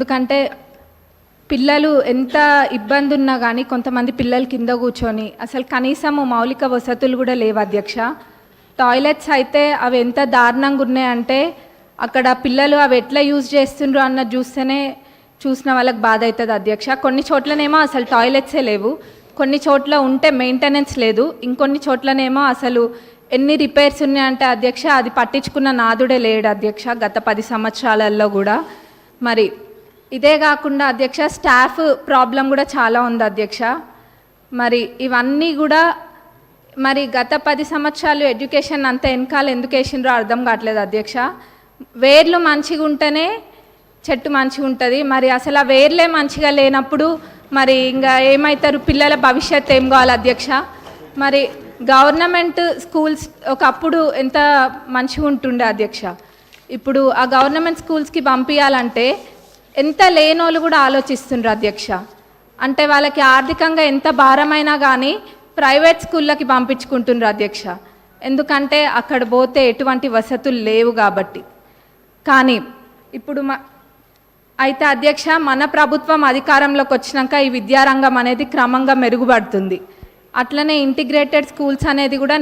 ఎందుకంటే పిల్లలు ఎంత ఇబ్బంది ఉన్నా కానీ కొంతమంది పిల్లలు కింద కూర్చొని అసలు కనీసం మౌలిక వసతులు కూడా లేవు అధ్యక్ష. టాయిలెట్స్ అయితే అవి ఎంత దారుణంగా ఉన్నాయంటే అక్కడ పిల్లలు అవి ఎట్లా యూజ్ చేస్తుండ్రు అన్న చూస్తేనే చూసిన వాళ్ళకి బాధ అవుతుంది అధ్యక్ష. కొన్ని చోట్లనేమో అసలు టాయిలెట్సే లేవు, కొన్ని చోట్ల ఉంటే మెయింటెనెన్స్ లేదు, ఇంకొన్ని చోట్లనేమో అసలు ఎన్ని రిపేర్స్ ఉన్నాయంటే అధ్యక్ష అది పట్టించుకున్న నాదుడే లేడు అధ్యక్ష గత 10 సంవత్సరాలలో కూడా. మరి ఇదే కాకుండా అధ్యక్ష స్టాఫ్ ప్రాబ్లం కూడా చాలా ఉంది అధ్యక్ష. మరి ఇవన్నీ కూడా మరి గత 10 సంవత్సరాలు ఎడ్యుకేషన్ అంత వెనకాల ఎందుకు వేసిండ్రో అర్థం కావట్లేదు అధ్యక్ష. వేర్లు మంచిగా ఉంటేనే చెట్టు మంచిగా ఉంటుంది, మరి అసలు ఆ వేర్లే మంచిగా లేనప్పుడు మరి ఇంకా ఏమవుతారు, పిల్లల భవిష్యత్తు ఏం కావాలి అధ్యక్ష. మరి గవర్నమెంట్ స్కూల్స్ ఒకప్పుడు ఎంత మంచిగా ఉంటుండే అధ్యక్ష, ఇప్పుడు ఆ గవర్నమెంట్ స్కూల్స్కి పంపించాలంటే ఎంత లేనోళ్ళు కూడా ఆలోచిస్తుండ్రు అధ్యక్ష. అంటే వాళ్ళకి ఆర్థికంగా ఎంత భారమైనా కానీ ప్రైవేట్ స్కూళ్ళకి పంపించుకుంటుండ్రు అధ్యక్ష, ఎందుకంటే అక్కడ పోతే ఎటువంటి వసతులు లేవు కాబట్టి. కానీ ఇప్పుడు అయితే అధ్యక్ష మన ప్రభుత్వం అధికారంలోకి వచ్చినాక ఈ విద్యారంగం అనేది క్రమంగా మెరుగుపడుతుంది. అట్లనే ఇంటిగ్రేటెడ్ స్కూల్స్ అనేది కూడా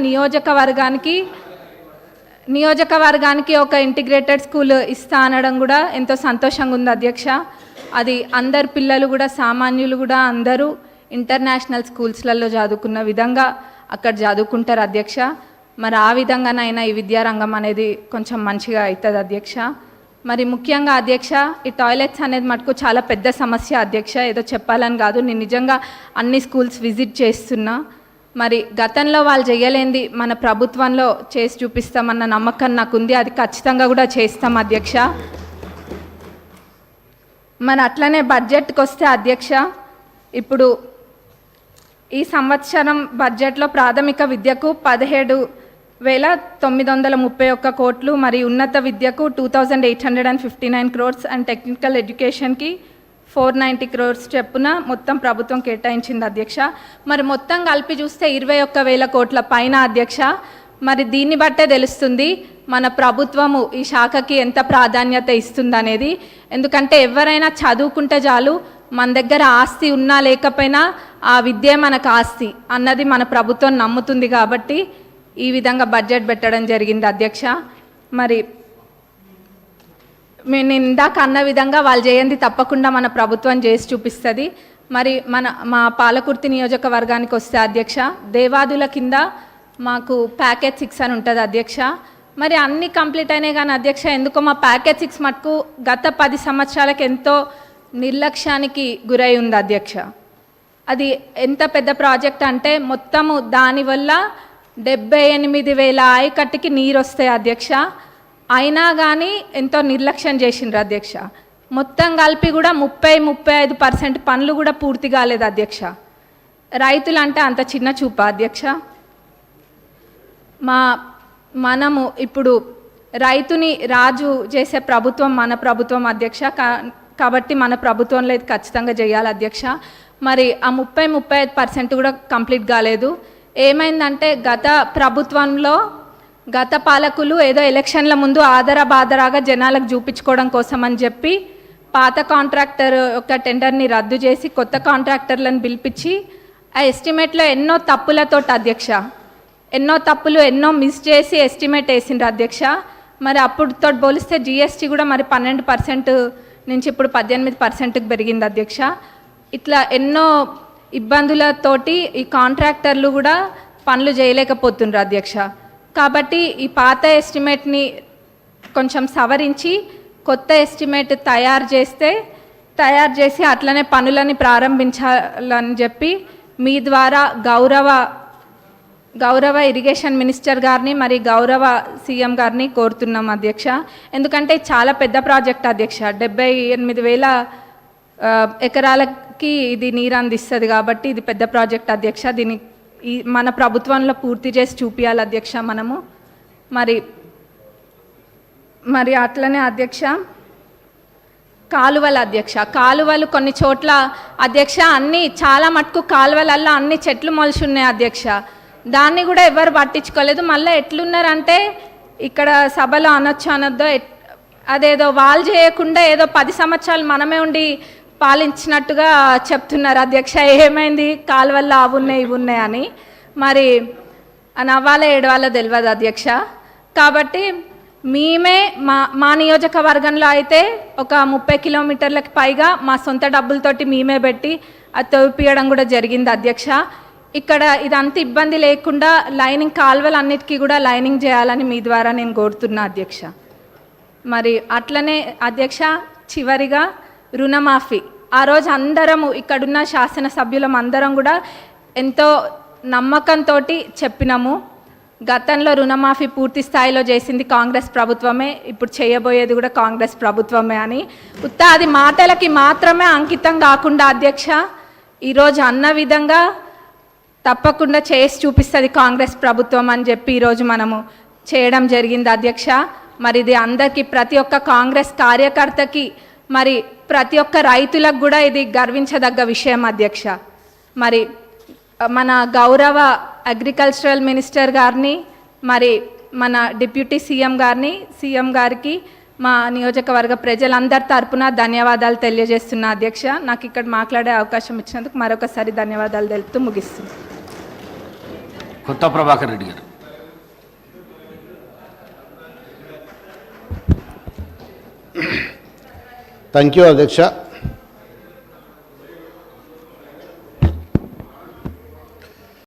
నియోజకవర్గానికి ఒక ఇంటిగ్రేటెడ్ స్కూల్ ఇస్తా అనడం కూడా ఎంతో సంతోషంగా ఉంది అధ్యక్ష. అది అందరు పిల్లలు కూడా సామాన్యులు కూడా అందరూ ఇంటర్నేషనల్ స్కూల్స్లలో చదువుకున్న విధంగా అక్కడ చదువుకుంటారు అధ్యక్ష. మరి ఆ విధంగానైనా ఈ విద్యారంగం అనేది కొంచెం మంచిగా అవుతుంది అధ్యక్ష. మరి ముఖ్యంగా అధ్యక్ష ఈ టాయిలెట్స్ అనేది మటుకు చాలా పెద్ద సమస్య అధ్యక్ష, ఏదో చెప్పాలని కాదు, నేను నిజంగా అన్ని స్కూల్స్ విజిట్ చేస్తున్నా. మరి గతంలో వాళ్ళు చేయలేంది మన ప్రభుత్వంలో చేసి చూపిస్తామన్న నమ్మకం నాకు ఉంది, అది ఖచ్చితంగా కూడా చేస్తాం అధ్యక్ష. మరి అట్లనే బడ్జెట్కి వస్తే అధ్యక్ష, ఇప్పుడు ఈ సంవత్సరం బడ్జెట్లో ప్రాథమిక విద్యకు 17,931 కోట్లు, మరి ఉన్నత విద్యకు 2,859 crores అండ్ టెక్నికల్ ఎడ్యుకేషన్కి 490 crores చెప్పున మొత్తం ప్రభుత్వం కేటాయించింది అధ్యక్ష. మరి మొత్తం కలిపి చూస్తే 21,000 కోట్ల పైన అధ్యక్ష. మరి దీన్ని బట్టే తెలుస్తుంది మన ప్రభుత్వము ఈ శాఖకి ఎంత ప్రాధాన్యత ఇస్తుందనేది. ఎందుకంటే ఎవరైనా చదువుకుంటే చాలు, మన దగ్గర ఆస్తి ఉన్నా లేకపోయినా ఆ విద్య మనకు ఆస్తి అన్నది మన ప్రభుత్వం నమ్ముతుంది కాబట్టి ఈ విధంగా బడ్జెట్ పెట్టడం జరిగింది అధ్యక్ష. మరి నేను ఇందాక అన్న విధంగా వాళ్ళు చేయండి తప్పకుండా మన ప్రభుత్వం చేసి చూపిస్తుంది. మరి మా పాలకుర్తి నియోజకవర్గానికి వస్తే అధ్యక్ష, దేవాదుల కింద మాకు ప్యాకేజ్ 6 అని ఉంటుంది అధ్యక్ష. మరి అన్నీ కంప్లీట్ అయినాయి కానీ అధ్యక్ష ఎందుకో మా ప్యాకేజ్ 6 మటుకు గత 10 సంవత్సరాలకు ఎంతో నిర్లక్ష్యానికి గురై ఉంది అధ్యక్ష. అది ఎంత పెద్ద ప్రాజెక్ట్ అంటే మొత్తము దానివల్ల 78,000 ఆయకట్టుకి నీరు వస్తాయి అధ్యక్ష. అయినా కానీ ఎంతో నిర్లక్ష్యం చేసిండ్రు అధ్యక్ష. మొత్తం కలిపి కూడా 30-35% పనులు కూడా పూర్తి కాలేదు అధ్యక్ష. రైతులు అంటే అంత చిన్న చూపా అధ్యక్ష? మనము ఇప్పుడు రైతుని రాజు చేసే ప్రభుత్వం మన ప్రభుత్వం అధ్యక్ష, కాబట్టి మన ప్రభుత్వంలో ఇది ఖచ్చితంగా చేయాలి అధ్యక్ష. మరి ఆ 30-35% కూడా కంప్లీట్ కాలేదు. ఏమైందంటే గత ప్రభుత్వంలో గత పాలకులు ఏదో ఎలక్షన్ల ముందు ఆదరాబాదరాగా జనాలకు చూపించుకోవడం కోసం అని చెప్పి పాత కాంట్రాక్టర్ యొక్క టెండర్ని రద్దు చేసి కొత్త కాంట్రాక్టర్లను పిలిపించి ఆ ఎస్టిమేట్లో ఎన్నో తప్పులతోటి అధ్యక్ష, ఎన్నో మిస్ చేసి ఎస్టిమేట్ వేసిండ్రు అధ్యక్ష. మరి అప్పుడుతో పోలిస్తే జిఎస్టీ కూడా మరి 12% నుంచి ఇప్పుడు 18%కి పెరిగింది అధ్యక్ష. ఇట్లా ఎన్నో ఇబ్బందులతోటి ఈ కాంట్రాక్టర్లు కూడా పనులు చేయలేకపోతుండ్రు అధ్యక్ష. కాబట్టి ఈ పాత ఎస్టిమేట్ని కొంచెం సవరించి కొత్త ఎస్టిమేట్ తయారు చేసి అట్లనే పనులని ప్రారంభించాలని చెప్పి మీ ద్వారా గౌరవ ఇరిగేషన్ మినిస్టర్ గారిని మరి గౌరవ సీఎం గారిని కోరుతున్నాం అధ్యక్ష. ఎందుకంటే చాలా పెద్ద ప్రాజెక్ట్ అధ్యక్ష, 78,000 ఎకరాలకి ఇది నీరు అందిస్తుంది కాబట్టి ఇది పెద్ద ప్రాజెక్ట్ అధ్యక్ష. దీన్ని మన ప్రభుత్వంలో పూర్తి చేసి చూపించాలి అధ్యక్ష మనము. మరి అట్లనే అధ్యక్ష కాలువలు కొన్ని చోట్ల అధ్యక్ష అన్నీ చాలా మటుకు కాలువలల్లో అన్ని చెట్లు మొలిచి ఉన్నాయి అధ్యక్ష. దాన్ని కూడా ఎవరు పట్టించుకోలేదు. మళ్ళీ ఎట్లున్నారంటే ఇక్కడ సభలో అనొద్దో అదేదో వాళ్ళు చేయకుండా ఏదో 10 సంవత్సరాలు మనమే ఉండి పాలించినట్టుగా చెప్తున్నారు అధ్యక్ష. ఏమైంది, కాలువల్లో అవి ఉన్నాయి ఇవి ఉన్నాయి అని. మరి నవ్వాలో ఏడవాలో తెలియదు అధ్యక్ష. కాబట్టి మేమే మా నియోజకవర్గంలో అయితే ఒక 30 కిలోమీటర్లకు పైగా మా సొంత డబ్బులతోటి మేమే పెట్టి అది తవ్విపియడం కూడా జరిగింది అధ్యక్ష. ఇక్కడ ఇదంత ఇబ్బంది లేకుండా లైనింగ్ కాలువలు అన్నిటికీ కూడా లైనింగ్ చేయాలని మీ ద్వారా నేను కోరుతున్నా అధ్యక్ష. మరి అట్లనే అధ్యక్ష, చివరిగా రుణమాఫీ. ఆ రోజు అందరము ఇక్కడున్న శాసనసభ్యులం అందరం కూడా ఎంతో నమ్మకంతో చెప్పినాము, గతంలో రుణమాఫీ పూర్తి స్థాయిలో చేసింది కాంగ్రెస్ ప్రభుత్వమే, ఇప్పుడు చేయబోయేది కూడా కాంగ్రెస్ ప్రభుత్వమే అని. అది మాటలకి మాత్రమే అంకితం కాకుండా అధ్యక్ష, ఈరోజు అన్న విధంగా తప్పకుండా చేసి చూపిస్తుంది కాంగ్రెస్ ప్రభుత్వం అని చెప్పి ఈరోజు మనము చేయడం జరిగింది అధ్యక్ష. మరి ఇది అందరికీ, ప్రతి ఒక్క కాంగ్రెస్ కార్యకర్తకి, మరి ప్రతి ఒక్క రైతులకు కూడా ఇది గర్వించదగ్గ విషయం అధ్యక్ష. మరి మన గౌరవ అగ్రికల్చరల్ మినిస్టర్ గారిని, మరి మన డిప్యూటీ సీఎం గారికి మా నియోజకవర్గ ప్రజలందరి తరపున ధన్యవాదాలు తెలియజేస్తున్నా అధ్యక్ష. నాకు ఇక్కడ మాట్లాడే అవకాశం ఇచ్చినందుకు మరొకసారి ధన్యవాదాలు తెలుపుతూ ముగిస్తుంది. కొత్త ప్రభాకర్ రెడ్డి గారు. థ్యాంక్ యూ అధ్యక్ష.